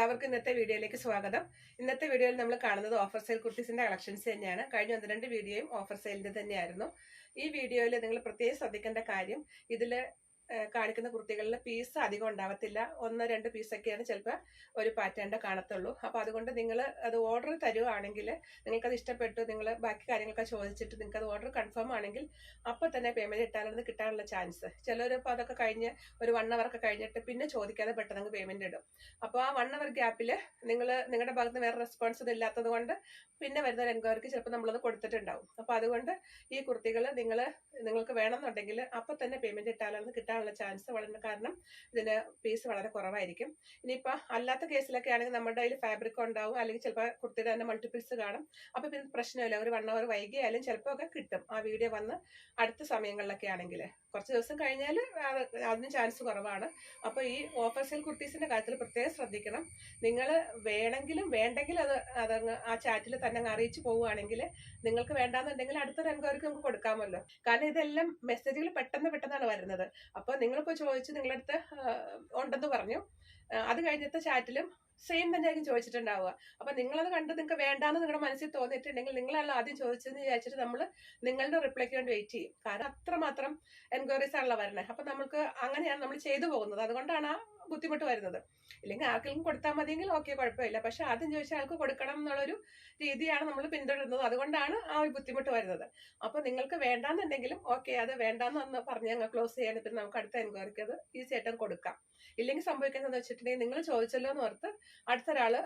എല്ലാവർക്കും ഇന്നത്തെ വീഡിയോയിലേക്ക് സ്വാഗതം. ഇന്നത്തെ വീഡിയോയിൽ നമ്മൾ കാണുന്നത് ഓഫർ സെയിൽ കുർത്തീസിന്റെ കളക്ഷൻസ് തന്നെയാണ്. കഴിഞ്ഞ 1-2 വീഡിയോയും ഓഫർ സെയിലിന്റെ തന്നെയായിരുന്നു. ഈ വീഡിയോയിൽ നിങ്ങൾ പ്രത്യേകം ശ്രദ്ധിക്കേണ്ട കാര്യം, ഇതില് കാണിക്കുന്ന കുർത്തികളിൽ പീസ് അധികം ഉണ്ടാവത്തില്ല. 1-2 പീസൊക്കെയാണ് ചിലപ്പോൾ ഒരു പാറ്റേണിന്റെ കാണത്തുള്ളൂ. അപ്പോൾ അതുകൊണ്ട് നിങ്ങൾ അത് ഓർഡർ തരുവാണെങ്കിൽ, നിങ്ങൾക്കത് ഇഷ്ടപ്പെട്ടു, നിങ്ങൾ ബാക്കി കാര്യങ്ങളൊക്കെ ചോദിച്ചിട്ട് നിങ്ങൾക്ക് അത് ഓർഡർ കൺഫേം ആണെങ്കിൽ അപ്പോൾ തന്നെ പേയ്മെന്റ് ഇട്ടാലത് കിട്ടാനുള്ള ചാൻസ്. ചിലർ ഇപ്പോൾ അതൊക്കെ കഴിഞ്ഞ് ഒരു 1 hour ഒക്കെ കഴിഞ്ഞിട്ട് പിന്നെ ചോദിക്കാതെ പെട്ടെന്ന് പേയ്മെന്റ് ഇടും. അപ്പോൾ ആ 1 hour ഗ്യാപ്പിൽ നിങ്ങളുടെ ഭാഗത്ത് വേറെ റെസ്പോൺസ് ഒന്നും ഇല്ലാത്തത് കൊണ്ട് പിന്നെ വരുന്ന ഒരു എൻക്വയറിക്ക് ചിലപ്പോൾ നമ്മളത് കൊടുത്തിട്ടുണ്ടാവും. അപ്പോൾ അതുകൊണ്ട് ഈ കുർത്തികൾ നിങ്ങൾക്ക് വേണമെന്നുണ്ടെങ്കിൽ അപ്പോൾ തന്നെ പേയ്മെന്റ് ഇട്ടാലാണ് കിട്ടാനുള്ള ചാൻസ് വളരെ, കാരണം ഇതിന് പീസ് വളരെ കുറവായിരിക്കും. ഇനിയിപ്പോൾ അല്ലാത്ത കേസിലൊക്കെ ആണെങ്കിൽ നമ്മുടെ കയ്യിൽ ഫാബ്രിക് ഉണ്ടാവും, അല്ലെങ്കിൽ ചിലപ്പോൾ കുർത്തിയുടെ തന്നെ മൾട്ടിപ്പിൾസ് കാണും. അപ്പോൾ പിന്നെ പ്രശ്നമില്ല, ഒരു 1 hour വൈകിയാലും ചിലപ്പോൾ ഒക്കെ കിട്ടും ആ വീഡിയോ വന്ന് അടുത്ത സമയങ്ങളിലൊക്കെ ആണെങ്കിൽ. കുറച്ച് ദിവസം കഴിഞ്ഞാൽ അതിന് ചാൻസ് കുറവാണ്. അപ്പോൾ ഈ ഓഫർ സെയിൽ കുർത്തീസിന്റെ കാര്യത്തിൽ പ്രത്യേകം ശ്രദ്ധിക്കണം. നിങ്ങൾ വേണമെങ്കിലും വേണ്ടെങ്കിലും അതങ്ങ് ആ ചാറ്റിൽ തന്നെ അങ്ങ് അറിയിച്ചു പോവുകയാണെങ്കിൽ, നിങ്ങൾക്ക് വേണ്ടാന്നുണ്ടെങ്കിൽ അടുത്തൊരു എൻക്വയറിക്ക് നമുക്ക് കൊടുക്കാമല്ലോ. കാരണം ഇതെല്ലാം മെസ്സേജുകൾ പെട്ടെന്നാണ് വരുന്നത്. അപ്പോൾ നിങ്ങളിപ്പോൾ ചോദിച്ചു നിങ്ങളുടെ അടുത്ത് ഉണ്ടെന്ന് പറഞ്ഞു, അത് കഴിഞ്ഞത്തെ ചാറ്റിലും സെയിം തന്നെയായിരിക്കും ചോദിച്ചിട്ടുണ്ടാവുക. അപ്പൊ നിങ്ങളത് കണ്ട് നിങ്ങൾക്ക് വേണ്ടാന്ന് നിങ്ങളുടെ മനസ്സിൽ തോന്നിയിട്ടുണ്ടെങ്കിൽ, നിങ്ങളാണ് ആദ്യം ചോദിച്ചതെന്ന് വിചാരിച്ചിട്ട് നമ്മൾ നിങ്ങളുടെ റിപ്ലൈക്ക് വേണ്ടി വെയിറ്റ് ചെയ്യും. കാരണം അത്രമാത്രം എൻക്വയറീസ് ആണല്ലോ വരുന്നത്. അപ്പൊ നമുക്ക് അങ്ങനെയാണ് നമ്മൾ ചെയ്തു പോകുന്നത്. അതുകൊണ്ടാണ് ആ ബുദ്ധിമുട്ട് വരുന്നത്. ഇല്ലെങ്കിൽ ആർക്കെങ്കിലും കൊടുത്താൽ മതിയെങ്കിൽ ഓക്കെ, കുഴപ്പമില്ല. പക്ഷെ ആദ്യം ചോദിച്ച ആൾക്ക് കൊടുക്കണം എന്നുള്ളൊരു രീതിയാണ് നമ്മൾ പിന്തുടരുന്നത്. അതുകൊണ്ടാണ് ആ ഒരു ബുദ്ധിമുട്ട് വരുന്നത്. അപ്പൊ നിങ്ങൾക്ക് വേണ്ടാന്നുണ്ടെങ്കിലും ഓക്കെ, അത് വേണ്ടാന്ന് പറഞ്ഞ് ഞങ്ങൾ ക്ലോസ് ചെയ്യാൻ, പിന്നെ നമുക്ക് അടുത്ത എൻക്വയറിക്ക് അത് ഈസി ആയിട്ട് കൊടുക്കാം. ഇല്ലെങ്കിൽ സംഭവിക്കുന്നതെന്ന് വെച്ചിട്ടുണ്ടെങ്കിൽ, നിങ്ങൾ ചോദിച്ചല്ലോ എന്ന് ഓർത്ത് അടുത്തൊരാള്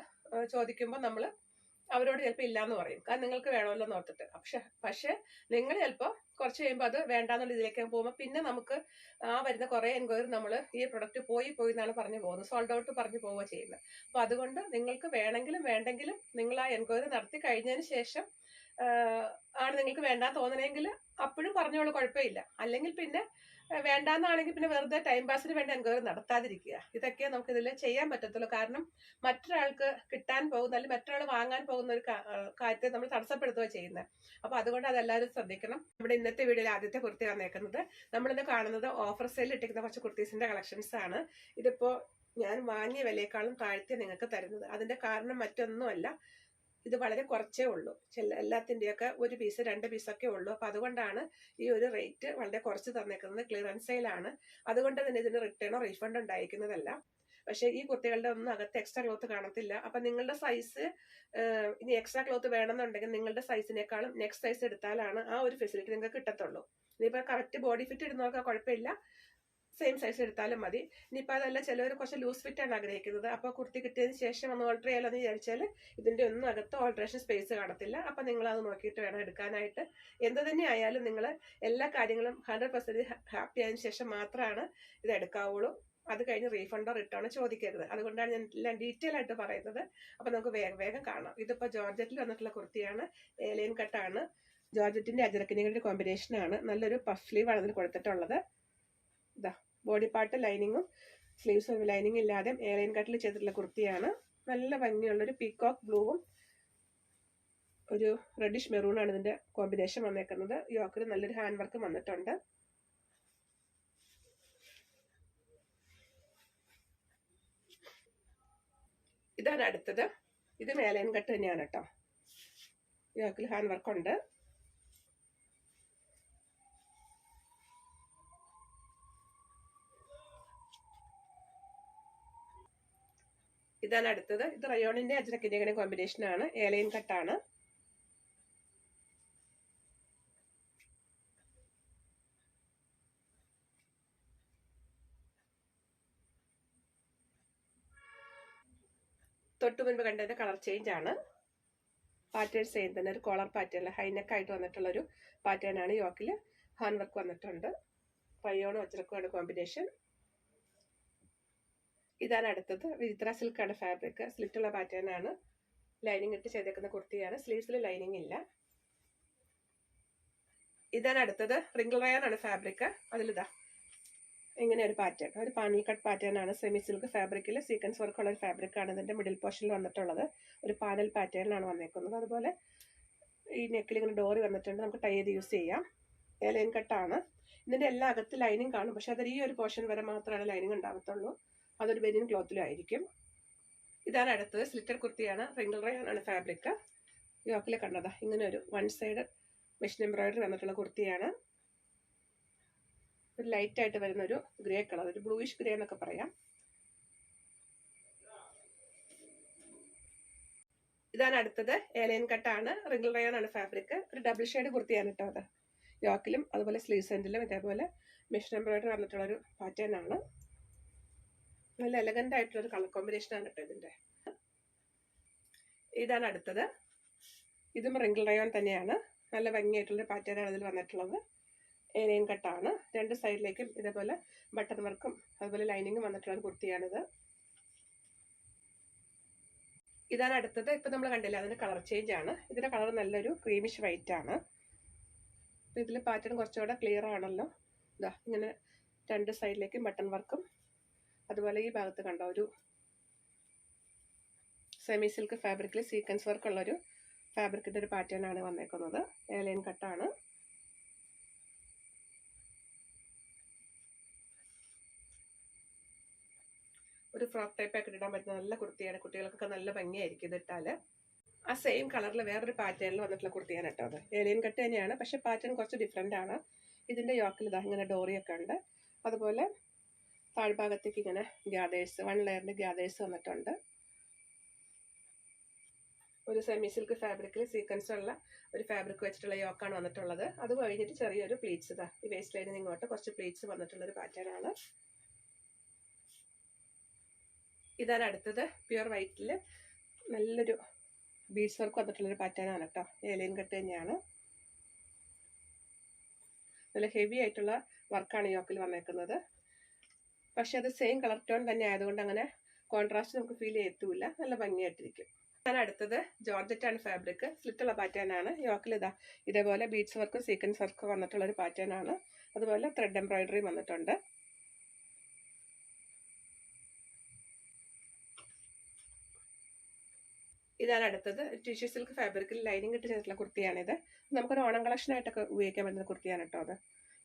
ചോദിക്കുമ്പോൾ നമ്മൾ അവരോട് ചിലപ്പോൾ ഇല്ലാന്ന് പറയും. കാരണം നിങ്ങൾക്ക് വേണമല്ലോ എന്ന് ഓർത്തിട്ട്. പക്ഷെ നിങ്ങൾ ചിലപ്പോൾ കുറച്ച് കഴിയുമ്പോൾ അത് വേണ്ടാന്നുള്ള ഇതിലേക്ക് പോകുമ്പോൾ പിന്നെ നമുക്ക് ആ വരുന്ന കുറെ എൻക്വയറി നമ്മൾ ഈ പ്രൊഡക്റ്റ് പോയി എന്നാണ് പറഞ്ഞു പോകുന്നത്, സോൾഡ് ഔട്ട് പറഞ്ഞു പോവുക ചെയ്യുന്നത്. അപ്പൊ അതുകൊണ്ട് നിങ്ങൾക്ക് വേണമെങ്കിലും വേണ്ടെങ്കിലും നിങ്ങൾ ആ എൻക്വയറി നടത്തി കഴിഞ്ഞതിന് ശേഷം ആണ് നിങ്ങൾക്ക് വേണ്ടാന്ന് തോന്നണമെങ്കിൽ അപ്പോഴും പറഞ്ഞോളൂ, കുഴപ്പമില്ല. അല്ലെങ്കിൽ പിന്നെ വേണ്ടാന്നാണെങ്കിൽ പിന്നെ വെറുതെ ടൈം പാസിന് വേണ്ടി എൻക്വയറി നടത്താതിരിക്കുക. ഇതൊക്കെ നമുക്ക് ഇതിൽ ചെയ്യാൻ പറ്റത്തുള്ളൂ. കാരണം മറ്റൊരാൾക്ക് കിട്ടാൻ പോകുന്ന, അല്ലെങ്കിൽ മറ്റൊരാൾ വാങ്ങാൻ പോകുന്ന ഒരു കാര്യത്തെ നമ്മൾ തടസ്സപ്പെടുത്തുക ചെയ്യുന്നത്. അപ്പൊ അതുകൊണ്ട് അതെല്ലാവരും ശ്രദ്ധിക്കണം. നമ്മുടെ ഇന്നത്തെ വീഡിയോയിൽ ആദ്യത്തെ കുർത്തി വന്നേക്കുന്നത്, നമ്മളിന്ന് കാണുന്നത് ഓഫർ സെയിൽ ഇട്ടിരിക്കുന്ന കുറച്ച് കുർത്തീസിന്റെ കളക്ഷൻസ് ആണ്. ഇതിപ്പോ ഞാൻ വാങ്ങിയ വിലയേക്കാളും താഴ്ത്തി നിങ്ങൾക്ക് തരുന്നത്. അതിന്റെ കാരണം മറ്റൊന്നുമല്ല, ഇത് വളരെ കുറച്ചേ ഉള്ളൂ. എല്ലാത്തിൻ്റെയൊക്കെ 1 പീസ് 2 പീസൊക്കെ ഉള്ളൂ. അപ്പൊ അതുകൊണ്ടാണ് ഈ ഒരു റേറ്റ് വളരെ കുറച്ച് തന്നേക്കുന്നത്. ക്ലിയറൻസ് സെയിലാണ്. അതുകൊണ്ട് തന്നെ ഇതിന് റിട്ടേണോ റീഫണ്ട് ഉണ്ടായിരിക്കുന്നതല്ല. പക്ഷെ ഈ കുർത്തികളുടെ ഒന്നും അകത്ത് എക്സ്ട്രാ ക്ലോത്ത് കാണത്തില്ല. അപ്പൊ നിങ്ങളുടെ സൈസ് ഇനി എക്സ്ട്രാ ക്ലോത്ത് വേണമെന്നുണ്ടെങ്കിൽ നിങ്ങളുടെ സൈസിനേക്കാളും നെക്സ്റ്റ് സൈസ് എടുത്താലാണ് ആ ഒരു ഫെസിലിറ്റി നിങ്ങൾക്ക് കിട്ടത്തുള്ളൂ. ഇനിയിപ്പോ കറക്റ്റ് ബോഡി ഫിറ്റ് ഇടുന്നവർക്ക് കുഴപ്പമില്ല, സെയിം സൈസ് എടുത്താലും മതി. ഇനിയിപ്പോൾ അതല്ല, ചിലവർ കുറച്ച് ലൂസ് ഫിറ്റ് ആണ് ആഗ്രഹിക്കുന്നത്. അപ്പോൾ കുർത്തി കിട്ടിയതിന് ശേഷം ഒന്ന് ഓൾട്ടർ ചെയ്യാലോ എന്ന് വിചാരിച്ചാൽ ഇതിന്റെ ഒന്നും അകത്ത് ഓൾട്ടറേഷൻ സ്പേസ് കാണത്തില്ല. അപ്പം നിങ്ങൾ അത് നോക്കിയിട്ട് വേണം എടുക്കാനായിട്ട്. എന്ത് തന്നെ ആയാലും നിങ്ങൾ എല്ലാ കാര്യങ്ങളും 100% ഹാപ്പി ആയതിനു ശേഷം മാത്രമാണ് ഇത് എടുക്കാവുള്ളൂ. അത് കഴിഞ്ഞ് റീഫണ്ടോ റിട്ടേണോ ചോദിക്കരുത്. അതുകൊണ്ടാണ് ഞാൻ എല്ലാം ഡീറ്റെയിൽ ആയിട്ട് പറയുന്നത്. അപ്പൊ നമുക്ക് വേഗം കാണാം. ഇതിപ്പോ ജോർജറ്റിൽ വന്നിട്ടുള്ള കുർത്തിയാണ്, ഏലിയൻ കട്ടാണ്. ജോർജറ്റിന്റെ അജരക്കിനികളുടെ കോമ്പിനേഷൻ ആണ്. നല്ലൊരു പഫ് സ്ലീവ് ആണ് ഇതിൽ കൊടുത്തിട്ടുള്ളത്. ഇതാ ബോഡി പാർട്ട് ലൈനിങ്ങും സ്ലീവ്സും ലൈനിങ് ഇല്ലാതെ എയർലൈൻ കട്ടിൽ ചെയ്തിട്ടുള്ള കുർത്തിയാണ്. നല്ല ഭംഗിയുള്ളൊരു പീകോക്ക് ബ്ലൂവും ഒരു റെഡിഷ് മെറൂണാണ് ഇതിന്റെ കോമ്പിനേഷൻ വന്നേക്കുന്നത്. യോക്കിൽ നല്ലൊരു ഹാൻഡ് വർക്ക് വന്നിട്ടുണ്ട്. ഇതാണ് അടുത്തത്. ഇത് മേലൈൻ കട്ട് തന്നെയാണ് കേട്ടോ. യോക്കിൽ ഹാൻഡ് വർക്ക് ഉണ്ട്. ഇതാണ് അടുത്തത്. ഇത് റയോണിന്റെ അജ്രക്കിന്റെ കോമ്പിനേഷൻ ആണ്. ഏലൈൻ കട്ടാണ്. തൊട്ടു മുൻപ് കണ്ടതിന്റെ കളർ ചേഞ്ച് ആണ്. പാറ്റേൺ സെയിം തന്നെ, ഒരു കോളർ പാറ്റേൺ, ഹൈനെക്ക് ആയിട്ട് വന്നിട്ടുള്ള ഒരു പാറ്റേൺ ആണ്. യോക്കിൽ ഹാൻഡ് വർക്ക് വന്നിട്ടുണ്ട്. റയോണും അജ്രക്കുമാണ് കോമ്പിനേഷൻ. ഇതാണ് അടുത്തത്. വിചിത്ര സിൽക്കാണ് ഫാബ്രിക്. സ്ലിറ്റുള്ള പാറ്റേൺ ആണ്. ലൈനിങ് ഇട്ട് ചെയ്തേക്കുന്ന കുർത്തിയാണ്. സ്ലീവ്സിൽ ലൈനിങ് ഇല്ല. ഇതാണ് അടുത്തത്. റിംഗിൾ റയോൺ ആണ് ഫാബ്രിക്. അതിലിതാ ഇങ്ങനെ ഒരു പാറ്റേൺ, ഒരു പാനൽ കട്ട് പാറ്റേൺ ആണ്. സെമി സിൽക്ക് ഫാബ്രിക്കിൽ സീക്വൻസ് വർക്കുള്ള ഒരു ഫാബ്രിക് ആണ് ഇതിന്റെ മിഡിൽ പോർഷനിൽ വന്നിട്ടുള്ളത്. ഒരു പാനൽ പാറ്റേണിലാണ് വന്നേക്കുന്നത്. അതുപോലെ ഈ നെക്കിൽ ഇങ്ങനെ ഡോറി വന്നിട്ടുണ്ട്. നമുക്ക് ടൈ ചെയ്ത് യൂസ് ചെയ്യാം. ലൈൻ കട്ടാണ്. ഇതിന്റെ എല്ലാ അകത്ത് ലൈനിങ് കാണും, പക്ഷെ അതൊരു ഈ ഒരു പോർഷൻ വരെ മാത്രമാണ് ലൈനിങ് ഉണ്ടാകത്തുള്ളൂ. അതൊരു ബനിയൻ ക്ലോത്തിലും ആയിരിക്കും. ഇതാണ് അടുത്തത് സ്ലിറ്റഡ് കുർത്തിയാണ്. റിംഗിൾ റയോൺ ആണ് ഫാബ്രിക്. യോക്കിൽ കണ്ടതാ ഇങ്ങനെ ഒരു വൺ സൈഡ് മെഷീൻ എംബ്രോയിഡറി വന്നിട്ടുള്ള കുർത്തിയാണ്. ഒരു ലൈറ്റ് ആയിട്ട് വരുന്ന ഒരു ഗ്രേ കളർ, ഒരു ബ്ലൂയിഷ് ഗ്രേ എന്നൊക്കെ പറയാം. ഇതാണ് അടുത്തത് ഏലൈൻ കട്ടാണ്. റിംഗിൾ റയോൺ ആണ് ഫാബ്രിക്. ഒരു ഡബിൾ ഷെയ്ഡ് കുർത്തിയാണ് കേട്ടോ അത്. യോക്കിലും അതുപോലെ സ്ലീവ് സെന്റിലും ഇതേപോലെ മെഷീൻ എംബ്രോയിഡറി വന്നിട്ടുള്ളൊരു പാറ്റേൺ ആണ്. നല്ല എലഗന്റ് ആയിട്ടുള്ളൊരു കളർ കോമ്പിനേഷൻ ആണ് കേട്ടോ ഇതിന്റെ. ഇതാണ് അടുത്തത്. ഇതും റിംഗിൾ റയോൺ തന്നെയാണ്. നല്ല ഭംഗിയായിട്ടുള്ള പാറ്റേൺ ആണ് ഇതിൽ വന്നിട്ടുള്ളത്. ഏലൈൻ കട്ടാണ്. രണ്ട് സൈഡിലേക്കും ഇതേപോലെ ബട്ടൺ വർക്കും അതുപോലെ ലൈനിങ്ങും വന്നിട്ടുള്ള ഒരു കുർത്തിയാണിത്. ഇതാണ് അടുത്തത്. ഇപ്പൊ നമ്മൾ കണ്ടില്ല, അതിന്റെ കളർ ചേഞ്ച് ആണ്. ഇതിന്റെ കളർ നല്ലൊരു ക്രീമിഷ് വൈറ്റ് ആണ്. ഇതിൽ പാറ്റേൺ കുറച്ചുകൂടെ ക്ലിയർ ആണല്ലോ. ഇതാ ഇങ്ങനെ രണ്ട് സൈഡിലേക്കും ബട്ടൺ വർക്കും അതുപോലെ ഈ ഭാഗത്ത് കണ്ട ഒരു സെമി സിൽക്ക് ഫാബ്രിക്കിൽ സീക്വൻസ് വർക്ക് ഉള്ളൊരു ഫാബ്രിക്കിന്റെ ഒരു പാറ്റേൺ ആണ് വന്നേക്കുന്നത്. ഏലൈൻ കട്ടാണ്. ഒരു ഫ്രോക്ക് ടൈപ്പ് ഒക്കെ ഇടാൻ പറ്റുന്ന നല്ല കുർത്തിയാണ്. കുട്ടികൾക്കൊക്കെ നല്ല ഭംഗിയായിരിക്കും ഇതിട്ടാല്. ആ സെയിം കളറിൽ വേറൊരു പാറ്റേണിൽ വന്നിട്ടുള്ള കുർത്തിയാണ് കേട്ടോ അത്. ഏലൈൻ കട്ട് തന്നെയാണ്, പക്ഷെ പാറ്റേൺ കുറച്ച് ഡിഫറെൻ്റ് ആണ്. ഇതിന്റെ യോക്കിൽ ഇതാ ഇങ്ങനെ ഡോറിയൊക്കെ ഉണ്ട്. അതുപോലെ താഴ്ഭാഗത്തേക്ക് ഇങ്ങനെ ഗ്യാദേഴ്സ്, 1 ലെയറിന്റെ ഗ്യാദേഴ്സ് വന്നിട്ടുണ്ട്. ഒരു സെമി സിൽക്ക് ഫാബ്രിക്കിൽ സീക്വൻസ് ഉള്ള ഒരു ഫാബ്രിക് വെച്ചിട്ടുള്ള യോക്കാണ് വന്നിട്ടുള്ളത്. അത് കഴിഞ്ഞിട്ട് ചെറിയൊരു പ്ലീറ്റ്സ് ഇതാ ഈ വേസ്റ്റ് ലൈനിൽ ഇങ്ങോട്ട് കുറച്ച് പ്ലീറ്റ്സ് വന്നിട്ടുള്ളൊരു പാറ്റേൺ ആണ്. ഇതാണ് അടുത്തത്. പ്യുർ വൈറ്റിൽ നല്ലൊരു ബീഡ്സ് വർക്ക് വന്നിട്ടുള്ളൊരു പാറ്റേൺ ആണ് കേട്ടോ. ഏലൈൻ കട്ട് തന്നെയാണ്. നല്ല ഹെവി ആയിട്ടുള്ള വർക്കാണ് യോക്കിൽ വന്നേക്കുന്നത്. പക്ഷെ അത് സെയിം കളർ ടോൺ തന്നെ ആയതുകൊണ്ട് അങ്ങനെ കോൺട്രാസ്റ്റ് നമുക്ക് ഫീൽ ചെയ്യത്തൂല്ല. നല്ല ഭംഗിയായിട്ടിരിക്കും. ഇതാണ് അടുത്തത്. ജോർജറ്റ് ആണ് ഫാബ്രിക്. സ്ലിറ്റുള്ള പാറ്റേൺ ആണ്. യോക്കിൽ ഇതാ ഇതേപോലെ ബീഡ്സ് വർക്കും സീക്വൻസ് വർക്കും വന്നിട്ടുള്ളൊരു പാറ്റേൺ ആണ്. അതുപോലെ ത്രെഡ് എംബ്രോയിഡറി വന്നിട്ടുണ്ട്. ഇതാണ് അടുത്തത്. ടിഷ്യൂ സിൽക്ക് ഫാബ്രിക്കിൽ ലൈനിങ് ഇട്ട് ചെയ്തിട്ടുള്ള കുർത്തിയാണിത്. നമുക്കൊരു ഓണം കളക്ഷനായിട്ടൊക്കെ ഉപയോഗിക്കാൻ പറ്റുന്ന കുർത്തിയാണ് കേട്ടോ അത്.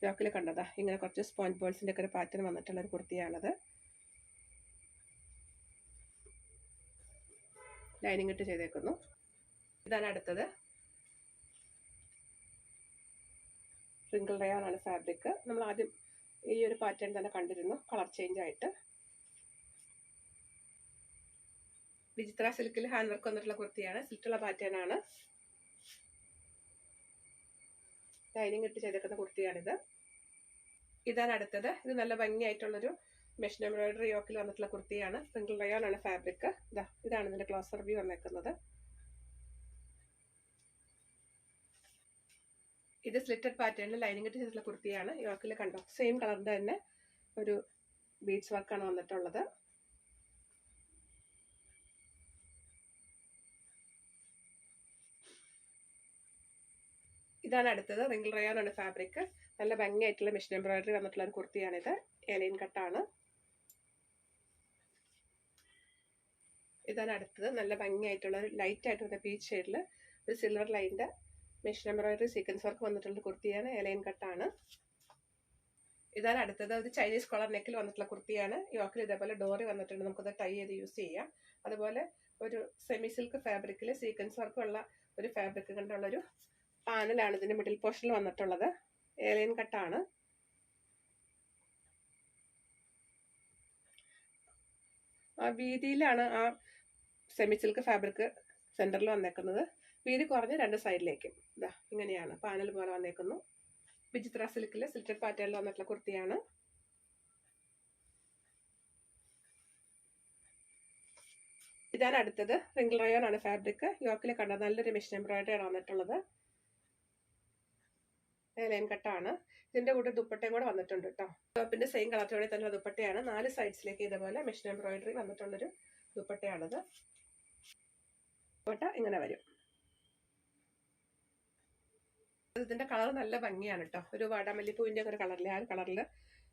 യോക്കിൽ കണ്ടതാ ഇങ്ങനെ കുറച്ച് സ്പോഞ്ച് ബോൾസിന്റെ ഒക്കെ ഒരു പാറ്റേൺ വന്നിട്ടുള്ള ഒരു കുർത്തിയാണത്. ലൈനിങ് ഇട്ട് ചെയ്തേക്കുന്നു. ഇതാണ് അടുത്തത്. റിംഗിൾ റയോൺ ആണ് ഫാബ്രിക്. നമ്മൾ ആദ്യം ഈ ഒരു പാറ്റേൺ തന്നെ കണ്ടിരുന്നു, കളർ ചേഞ്ച് ആയിട്ട്. വിചിത്ര സിൽക്കിൽ ഹാൻഡ് വർക്ക് വന്നിട്ടുള്ള കുർത്തിയാണ്. സിൽക്കുള്ള പാറ്റേൺ ആണ്. ലൈനിങ് ഇട്ട് ചെയ്തേക്കുന്ന കുർത്തിയാണിത്. ഇതാണ് അടുത്തത്. ഇത് നല്ല ഭംഗിയായിട്ടുള്ളൊരു മെഷീൻ എംബ്രോയിഡറി യോക്കിൽ വന്നിട്ടുള്ള കുർത്തിയാണ്. റിംഗിൾ റയോൺ ആണ് ഫാബ്രിക്. ഇതാണ് ഇതിന്റെ ക്ലോസർ വ്യൂ വന്നേക്കുന്നത്. ഇത് സ്ലിറ്റഡ് പാറ്റേണിൽ ലൈനിങ് ഇട്ട് ചെയ്തിട്ടുള്ള കുർത്തിയാണ്. യോക്കിൽ കണ്ടോ സെയിം കളറിന്റെ തന്നെ ഒരു ബീഡ്സ് വർക്കാണ് വന്നിട്ടുള്ളത്. ഇതാണ് അടുത്തത്. റിംഗിൾ റയോൺ ആണ് ഫാബ്രിക്. നല്ല ഭംഗിയായിട്ടുള്ള മെഷീൻ എംബ്രോയിഡറി വന്നിട്ടുള്ള ഒരു കുർത്തിയാണിത്. ഏലൈൻ കട്ടാണ്. ഇതാണ് അടുത്തത്. നല്ല ഭംഗിയായിട്ടുള്ള ഒരു ലൈറ്റ് ആയിട്ട് വന്ന പീച്ച് ഷെയ്ഡിൽ ഒരു സിൽവർ ലൈനിന്റെ മെഷീൻ എംബ്രോയിഡറി സീക്വൻസ് വർക്ക് വന്നിട്ടുള്ള കുർത്തിയാണ്. ഏലൈൻ കട്ടാണ്. ഇതാണ് അടുത്തത്. ഒരു ചൈനീസ് കോളർ നെക്കിൽ വന്നിട്ടുള്ള കുർത്തിയാണ്. യോക്കിൽ ഇതേപോലെ ഡോറി വന്നിട്ടുണ്ട്. നമുക്കത് ടൈ ചെയ്ത് യൂസ് ചെയ്യാം. അതുപോലെ ഒരു സെമി സിൽക്ക് ഫാബ്രിക്കിൽ സീക്വൻസ് വർക്കുള്ള ഒരു ഫാബ്രിക് കണ്ടുള്ളൊരു പാനലാണ് ഇതിന്റെ മിഡിൽ പോർഷനിൽ വന്നിട്ടുള്ളത്. ഏലൈൻ കട്ടാണ്. ആ വീതിയിലാണ് ആ സെമി സിൽക്ക് ഫാബ്രിക് സെന്ററിൽ വന്നേക്കുന്നത്. വീതി കുറഞ്ഞ് രണ്ട് സൈഡിലേക്കും ഇതാ ഇങ്ങനെയാണ് പാനൽ പോലെ വന്നേക്കുന്നു. വിചിത്ര സിൽക്കിൽ സിൽറ്റഡ് പാറ്റേണിൽ വന്നിട്ടുള്ള കുർത്തിയാണ്. ഇതാണ് അടുത്തത്. റിംഗിൾ റയോൺ ആണ് ഫാബ്രിക്. യോക്കിൽ കണ്ട നല്ലൊരു മെഷീൻ എംബ്രോയിഡറി ആണ് വന്നിട്ടുള്ളത്. ലൈൻ കട്ടാണ്. ഇതിന്റെ കൂടെ ദുപ്പട്ടയും കൂടെ വന്നിട്ടുണ്ട് കേട്ടോ. ടോപ്പിന്റെ സെയിം കളറോടെ തന്നെ ദുപ്പട്ടയാണ്. 4 സൈഡ്സിലേക്ക് ഇതേപോലെ മെഷീൻ എംബ്രോയിഡറി വന്നിട്ടുള്ളൊരു ദുപ്പട്ടയാണത്. ദുപ്പട്ട ഇങ്ങനെ വരും. ഇതിന്റെ കളർ നല്ല ഭംഗിയാണ് കേട്ടോ. ഒരു വാടാമല്ലിപ്പൂവിന്റെ ഒരു കളറിലെ ആ കളറിൽ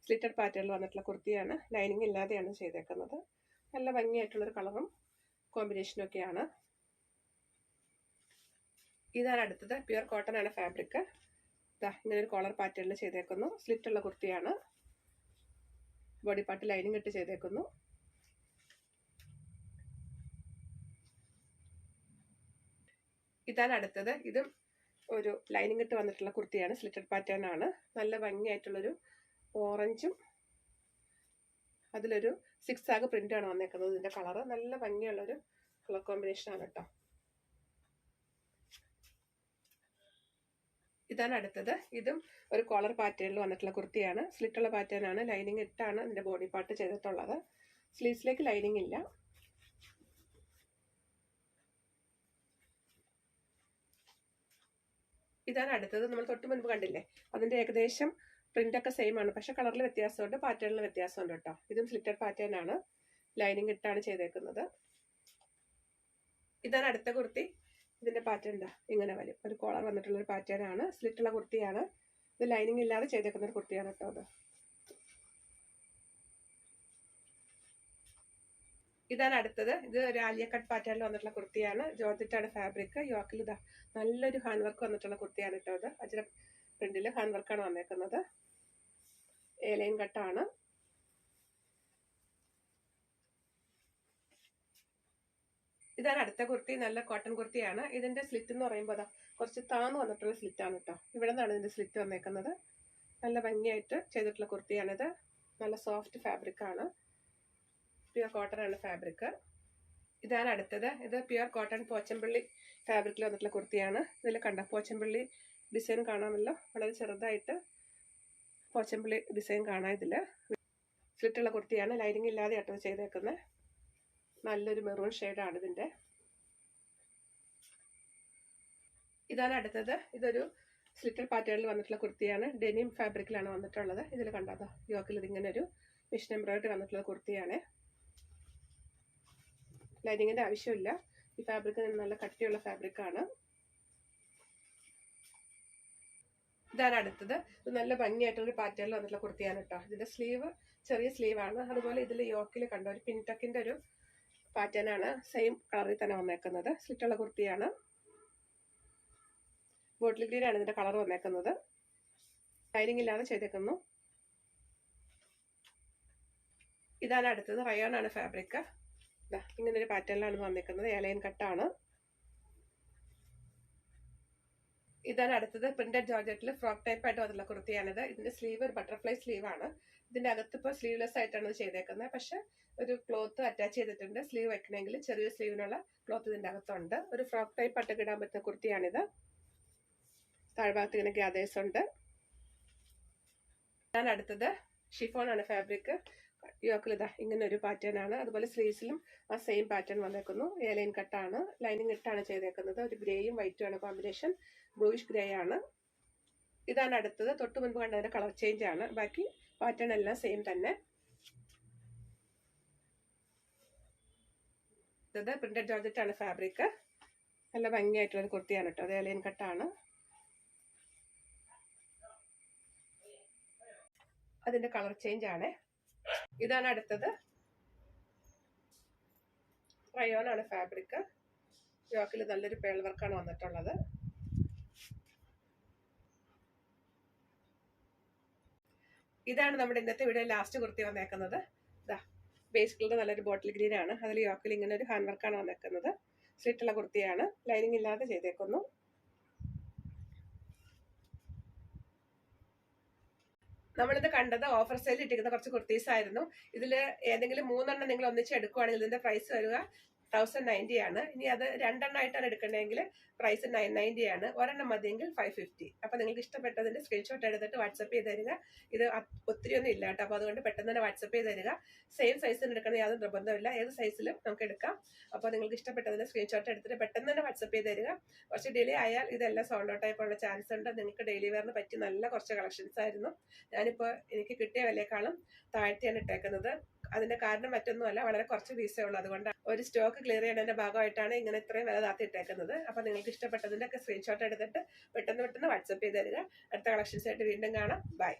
സ്ലിറ്റഡ് പാറ്റേണിൽ വന്നിട്ടുള്ള കുർത്തിയാണ്. ലൈനിങ് ഇല്ലാതെയാണ് ചെയ്തേക്കുന്നത്. നല്ല ഭംഗിയായിട്ടുള്ളൊരു കളറും കോമ്പിനേഷനും ഒക്കെയാണ്. ഇതാണ് അടുത്തത്. പ്യുർ കോട്ടൺ ആണ് ഫാബ്രിക്. ഇങ്ങനെ ഒരു കോളർ പാറ്റേണിൽ ചെയ്തേക്കുന്നു. സ്ലിറ്റ് ഉള്ള കുർത്തിയാണ്. ബോഡി പാർട്ട് ലൈനിങ് ഇട്ട് ചെയ്തേക്കുന്നു. ഇതാണ് അടുത്തത്. ഇതും ഒരു ലൈനിങ് ഇട്ട് വന്നിട്ടുള്ള കുർത്തിയാണ്. സ്ലിറ്റഡ് പാറ്റേൺ ആണ്. നല്ല ഭംഗിയായിട്ടുള്ളൊരു ഓറഞ്ചും അതിലൊരു 6 ആഗ് പ്രിന്റ് ആണ് വന്നേക്കുന്നത്. ഇതിന്റെ കളറ് നല്ല ഭംഗിയുള്ളൊരു കളർ കോമ്പിനേഷൻ ആണ് കേട്ടോ. ഇതാണ് അടുത്തത്. ഇതും ഒരു കോളർ പാറ്റേണിൽ വന്നിട്ടുള്ള കുർത്തിയാണ്. സ്ലിറ്റുള്ള പാറ്റേൺ ആണ്. ലൈനിങ് ഇട്ടാണ് ഇതിന്റെ ബോഡി പാർട്ട് ചെയ്തിട്ടുള്ളത്. സ്ലീവ്സിലേക്ക് ലൈനിങ് ഇല്ല. ഇതാണ് അടുത്തത്. നമ്മൾ തൊട്ട് മുൻപ് കണ്ടില്ലേ, അതിന്റെ ഏകദേശം പ്രിന്റ് ഒക്കെ സെയിം ആണ്, പക്ഷെ കളറിൽ വ്യത്യാസമുണ്ട്, പാറ്റേണിൽ വ്യത്യാസമുണ്ട് കേട്ടോ. ഇതും സ്ലിറ്റഡ് പാറ്റേൺ ആണ്. ലൈനിങ് ഇട്ടാണ് ചെയ്തേക്കുന്നത്. ഇതാണ് അടുത്ത കുർത്തി. ഇതിന്റെ പാറ്റേൺ ഇങ്ങനെ വരും. ഒരു കോളർ വന്നിട്ടുള്ള ഒരു പാറ്റേൺ ആണ്. സ്ലിറ്റുള്ള കുർത്തിയാണ്. ഇത് ലൈനിങ് ഇല്ലാതെ ചെയ്തേക്കുന്ന ഒരു കുർത്തിയാണ് കേട്ടോ. അത് ഇതാണ് അടുത്തത്. ഇത് ഒരു ആലിയ കട്ട് പാറ്റേണിൽ വന്നിട്ടുള്ള കുർത്തിയാണ്. ജോർജറ്റാണ് ഫാബ്രിക്. യോക്കിൽ ഇതാ നല്ലൊരു ഹാൻഡ് വർക്ക് വന്നിട്ടുള്ള കുർത്തിയാണ് കേട്ടോ. അത് അജ്ര പ്രിന്റിൽ ഹാൻഡ് വർക്കാണ് വന്നേക്കുന്നത്. ലൈൻ കട്ടാണ്. ഇതാണ് അടുത്ത കുർത്തി. നല്ല കോട്ടൺ കുർത്തിയാണ്. ഇതിന്റെ സ്ലിറ്റ് എന്ന് പറയുമ്പോൾ അതാ കുറച്ച് താന്ന് വന്നിട്ടുള്ള സ്ലിറ്റ് ആണ് കേട്ടോ. ഇവിടെ നിന്നാണ് ഇതിന്റെ സ്ലിറ്റ് വന്നേക്കുന്നത്. നല്ല ഭംഗിയായിട്ട് ചെയ്തിട്ടുള്ള കുർത്തിയാണിത്. നല്ല സോഫ്റ്റ് ഫാബ്രിക് ആണ്. പ്യുർ കോട്ടൺ ആണ് ഫാബ്രിക്. ഇതാണ് അടുത്തത്. ഇത് പ്യുർ കോട്ടൺ പോച്ചമ്പള്ളി ഫാബ്രിക്കിൽ വന്നിട്ടുള്ള കുർത്തിയാണ്. ഇതിൽ കണ്ട പോച്ചമ്പള്ളി ഡിസൈൻ കാണാമല്ലോ. വളരെ ചെറുതായിട്ട് പോച്ചമ്പള്ളി ഡിസൈൻ കാണാം. ഇതിൽ സ്ലിറ്റുള്ള കുർത്തിയാണ്. ലൈനിങ് ഇല്ലാതെ ആട്ടോ ചെയ്തേക്കുന്നത്. നല്ലൊരു മെറൂൺ ഷെയ്ഡാണ് ഇതിന്റെ. ഇതാണ് അടുത്തത്. ഇതൊരു സ്ലിറ്റഡ് പാറ്റേണിൽ വന്നിട്ടുള്ള കുർത്തിയാണ്. ഡെനിം ഫാബ്രിക്കിലാണ് വന്നിട്ടുള്ളത്. ഇതിൽ കണ്ടോ യോക്കിൽ ഇതിങ്ങനെ ഒരു മിഷൻ എംബ്രോയിഡറി വന്നിട്ടുള്ള കുർത്തിയാണ്. ലൈനിങ്ങിന്റെ ആവശ്യമില്ല. ഈ ഫാബ്രിക് നല്ല കട്ടിയുള്ള ഫാബ്രിക് ആണ്. ഇതാണ് അടുത്തത്. ഇത് നല്ല ഭംഗിയായിട്ടുള്ള പാറ്റേണിൽ വന്നിട്ടുള്ള കുർത്തിയാണ് കേട്ടോ. ഇതിന്റെ സ്ലീവ് ചെറിയ സ്ലീവ് ആണ്. അതുപോലെ ഇതിൽ യോക്കിൽ കണ്ടോ ഒരു പിൻടക്കിന്റെ ഒരു പാറ്റേൺ ആണ്. സെയിം കളറിൽ തന്നെ വന്നേക്കുന്നത്. സ്ലിറ്റുള്ള കുർത്തിയാണ്. ബോട്ടിൽ ഗ്രീൻ ആണ് ഇതിന്റെ കളർ വന്നേക്കുന്നത്. ലൈനിങ് ഇല്ലാതെ ചെയ്തേക്കുന്നു. ഇതാണ് അടുത്തത്. റയോൺ ആണ് ഫാബ്രിക്. ഇങ്ങനെ ഒരു പാറ്റേണിലാണ് വന്നേക്കുന്നത്. ലൈൻ കട്ടാണ്. ഇതാണ് അടുത്തത്. പ്രിന്റഡ് ജോർജറ്റിൽ ഫ്രോക്ക് ടൈപ്പ് ആയിട്ട് വന്നിട്ടുള്ള കുർത്തിയാണിത്. ഇതിന്റെ സ്ലീവ് ഒരു ബട്ടർഫ്ലൈ സ്ലീവ് ആണ്. ഇതിന്റെ അകത്ത് ഇപ്പോൾ സ്ലീവ്ലെസ് ആയിട്ടാണ് ഇത് ചെയ്തേക്കുന്നത്. പക്ഷെ ഒരു ക്ലോത്ത് അറ്റാച്ച് ചെയ്തിട്ടുണ്ട്. സ്ലീവ് വെക്കണമെങ്കിൽ ചെറിയ സ്ലീവിനുള്ള ക്ലോത്ത് ഇതിന്റെ അകത്തുണ്ട്. ഒരു ഫ്രോക്ക് ടൈപ്പ് ആയിട്ട് ഇടാൻ പറ്റുന്ന കുർത്തിയാണിത്. താഴ്ഭാഗത്ത് ഇങ്ങനെ ഗ്യാദേഴ്സ് ഉണ്ട്. ഇതാണ് അടുത്തത്. ഷിഫോൺ ആണ് ഫാബ്രിക്. യോക്കിൽ ഇതാ ഇങ്ങനെ ഒരു പാറ്റേൺ ആണ്. അതുപോലെ സ്ലീവ്സിലും ആ സെയിം പാറ്റേൺ വന്നേക്കുന്നു. ലൈൻ കട്ടാണ്. ലൈനിങ് ഇട്ടാണ് ചെയ്തേക്കുന്നത്. ഒരു ഗ്രേയും വൈറ്റും ആണ് കോമ്പിനേഷൻ. ബ്ലൂയിഷ് ഗ്രേ ആണ്. ഇതാണ് അടുത്തത്. തൊട്ട് മുൻപ് കണ്ടതിന്റെ കളർ ചേഞ്ച് ആണ്. ബാക്കി പാറ്റേൺ എല്ലാം സെയിം തന്നെ. ഇത് പ്രിന്റഡ് ജോർജറ്റ് ആണ് ഫാബ്രിക്. നല്ല ഭംഗിയായിട്ടുള്ള കുർത്തിയാണ് കേട്ടോ. അത് ലൈൻ കട്ടാണ്. അതിന്റെ കളർ ചേഞ്ച് ആണ്. ഇതാണ് അടുത്തത്. റയോൺ ആണ് ഫാബ്രിക്. യോക്കിൽ നല്ലൊരു പേൾ വർക്കാണ് വന്നിട്ടുള്ളത്. ഇതാണ് നമ്മുടെ ഇന്നത്തെ വീഡിയോ ലാസ്റ്റ് കുർത്തി വന്നേക്കുന്നത്. ഇതാ ബേസിക്കലി നല്ലൊരു ബോട്ടിൽ ഗ്രീൻ ആണ്. അതിൽ യോക്കിൽ ഇങ്ങനെ ഒരു ഹാൻഡ് വർക്കാണ് വന്നേക്കുന്നത്. സ്ലിറ്റുള്ള കുർത്തിയാണ്. ലൈനിങ് ഇല്ലാതെ ചെയ്തേക്കുന്നു. നമ്മളിത് കണ്ടത് ഓഫർ സെയിൽ ഇട്ടിരിക്കുന്ന കുറച്ച് കുർത്തീസ് ആയിരുന്നു. ഇതിൽ ഏതെങ്കിലും 3 നിങ്ങൾ ഒന്നിച്ച് എടുക്കുവാണെങ്കിൽ ഇതിന്റെ പ്രൈസ് വരിക 1090 ആണ്. ഇനി അത് 2 ആയിട്ടാണ് എടുക്കണമെങ്കിൽ പ്രൈസ് 990 ആണ്. ഒരെണ്ണം മതിയെങ്കിൽ 550. അപ്പൊ നിങ്ങൾക്ക് ഇഷ്ടപ്പെട്ടതിന്റെ സ്ക്രീൻഷോട്ട് എടുത്തിട്ട് വാട്സപ്പ് ചെയ്ത് തരിക. ഇത് ഒത്തിരി ഒന്നും ഇല്ല കേട്ടോ. അപ്പൊ അതുകൊണ്ട് പെട്ടെന്ന് തന്നെ വാട്സപ്പ് ചെയ്ത് തരിക. സെയിം സൈസിന് എടുക്കണം യാതൊരു നിർബന്ധമില്ല. ഏത് സൈസിലും നമുക്ക് എടുക്കാം. അപ്പോൾ നിങ്ങൾക്ക് ഇഷ്ടപ്പെട്ടതിന്റെ സ്ക്രീൻഷോട്ട് എടുത്തിട്ട് പെട്ടെന്ന് തന്നെ വാട്സപ്പ് ചെയ്ത് തരിക. കുറച്ച് ഡിലേ ആയാൽ ഇതെല്ലാം സോൾഡ് ഔട്ട് ആയിപ്പോഴുള്ള ചാൻസ് ഉണ്ട്. നിങ്ങൾക്ക് ഡെയിലി വെയറിന് പറ്റി നല്ല കുറച്ച് കളക്ഷൻസ് ആയിരുന്നു. ഞാനിപ്പോൾ എനിക്ക് കിട്ടിയ വിലയേക്കാളും താഴ്ത്തിയാണ് ഇട്ടേക്കുന്നത്. അതിന്റെ കാരണം മറ്റൊന്നുമല്ല, വളരെ കുറച്ച് പീസേ ഉള്ളൂ. അതുകൊണ്ട് ഒരു സ്റ്റോക്ക് ക്ലിയർ ചെയ്യുന്നതിന്റെ ഭാഗമായിട്ടാണ് ഇങ്ങനെ ഇത്രയും വില താത്തി ഇട്ടേക്കുന്നത്. അപ്പൊ നിങ്ങൾക്ക് ഇഷ്ടപ്പെട്ടതിന്റെ ഒക്കെ സ്ക്രീൻഷോട്ട് എടുത്തിട്ട് പെട്ടെന്ന് വാട്സപ്പ് ചെയ്ത് തരിക. അടുത്ത കളക്ഷൻസ് ആയിട്ട് വീണ്ടും കാണാം. ബൈ.